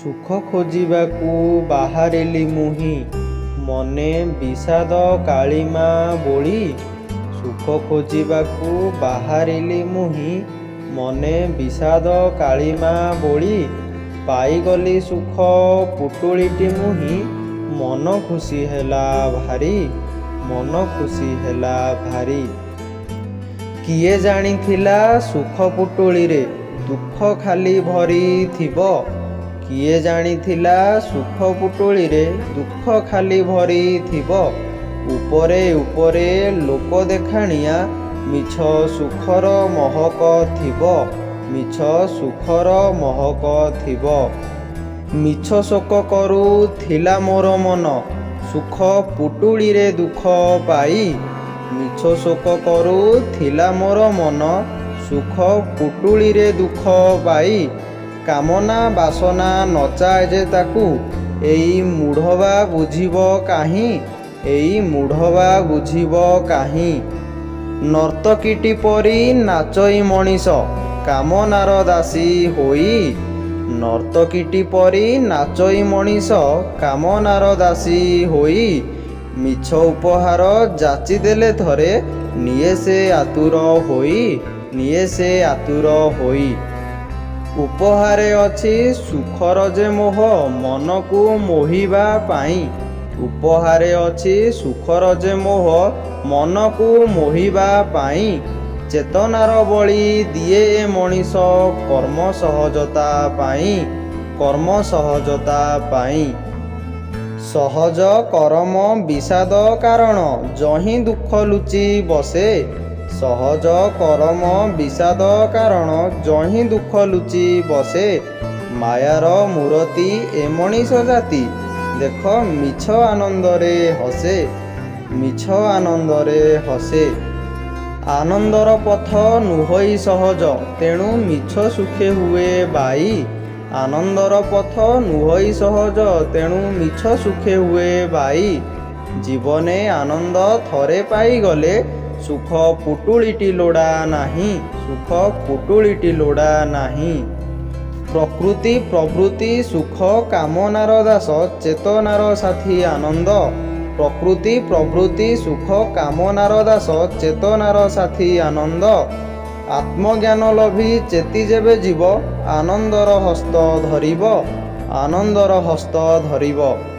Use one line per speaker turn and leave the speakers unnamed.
ସୁଖ ଖୋଜିବାକୁ ବାହାରିଲି ମୁହିଁ, ମନେ ବିଷାଦ କାଳିମା ବୋଳି। ସୁଖ ଖୋଜିବାକୁ ବାହାରିଲି ମୁହିଁ, ମନେ ବିଷାଦ କାଳିମା ବୋଳି। ପାଇଗଲି ସୁଖ ପୁଟୁଳିଟି ମୁହିଁ, ମନ ଖୁସି ହେଲା ଭାରି, ମନ ଖୁସି ହେଲା ଭାରି। କିଏ ଜାଣିଥିଲା ସୁଖ ପୁଟୁଳିରେ ଦୁଃଖ ଖାଲି ଭରି ଥିବ। କିଏ ଜାଣିଥିଲା ସୁଖ ପୁଟୁଳିରେ ଦୁଃଖ ଖାଲି ଭରି ଥିବ। ଉପରେ ଉପରେ ଲୋକ ଦେଖାଣିଆ ମିଛ ସୁଖର ମହକ ଥିବ, ମିଛ ସୁଖର ମହକ ଥିବ। ମିଛ ଶୋକ କରୁଥିଲା ମୋର ମନ, ସୁଖ ପୁଟୁଳିରେ ଦୁଃଖ ପାଇ। ମିଛ ଶୋକ କରୁଥିଲା ମୋର ମନ, ସୁଖ ପୁଟୁଳିରେ ଦୁଃଖ ପାଇ। କାମନା ବାସନା ନଚାଏ ଯେ ତାକୁ, ଏଇ ମୂଢ଼ ବା ବୁଝିବ କାହିଁ, ଏଇ ମୂଢ଼ ବା ବୁଝିବ କାହିଁ। ନର୍ତ୍ତକୀଟି ପରି ନାଚଇ ମଣିଷ, କାମନାର ଦାସୀ ହୋଇ। ନର୍ତ୍ତକୀଟି ପରି ନାଚଇ ମଣିଷ, କାମନାର ଦାସୀ ହୋଇ। ମିଛ ଉପହାର ଯାଚି ଦେଲେ ଥରେ, ନିଏ ସେ ଆତୁର ହୋଇ, ନିଏ ସେ ଆତୁର ହୋଇ। ଉପହାରେ ଅଛି ସୁଖର ଯେ ମୋହ, ମନକୁ ମୋହିବା ପାଇଁ। ଉପହାରେ ଅଛି ସୁଖର ଯେ ମୋହ, ମନକୁ ମୋହିବା ପାଇଁ। ଚେତନାର ବଳି ଦିଏ ଏ ମଣିଷ, କର୍ମ ସହଜତା ପାଇଁ, କର୍ମ ସହଜତା ପାଇଁ। ସହଜ କରମ ବିଷାଦ କାରଣ, ଯହିଁ ଦୁଃଖ ଲୁଚି ବସେ। ସହଜ କରମ ବିଷାଦ କାରଣ, ଯହିଁ ଦୁଃଖ ଲୁଚି ବସେ। ମାୟାର ମୂରତି ଏ ମଣିଷ ଜାତି, ଦେଖ ମିଛ ଆନନ୍ଦରେ ହସେ, ମିଛ ଆନନ୍ଦରେ ହସେ। ଆନନ୍ଦର ପଥ ନୁହଇ ସହଜ, ତେଣୁ ମିଛ ସୁଖେ ହୁଏ ବାଇ। ଆନନ୍ଦର ପଥ ନୁହଇ ସହଜ, ତେଣୁ ମିଛ ସୁଖେ ହୁଏ ବାଇ। ଜୀବନେ ଆନନ୍ଦ ଥରେ ପାଇଗଲେ, ସୁଖ ପୁଟୁଳିଟି ଲୋଡ଼ା ନାହିଁ, ସୁଖ ପୁଟୁଳିଟି ଲୋଡ଼ା ନାହିଁ। ପ୍ରକୃତି ପ୍ରବୃତ୍ତି ସୁଖ କାମନାର ଦାସ, ଚେତନାର ସାଥୀ ଆନନ୍ଦ। ପ୍ରକୃତି ପ୍ରବୃତ୍ତି ସୁଖ କାମନାର ଦାସ, ଚେତନାର ସାଥୀ ଆନନ୍ଦ। ଆତ୍ମଜ୍ଞାନ ଲଭି ଚେତି ଯେବେ ଯିବ, ଆନନ୍ଦର ହସ୍ତ ଧରିବ, ଆନନ୍ଦର ହସ୍ତ ଧରିବ।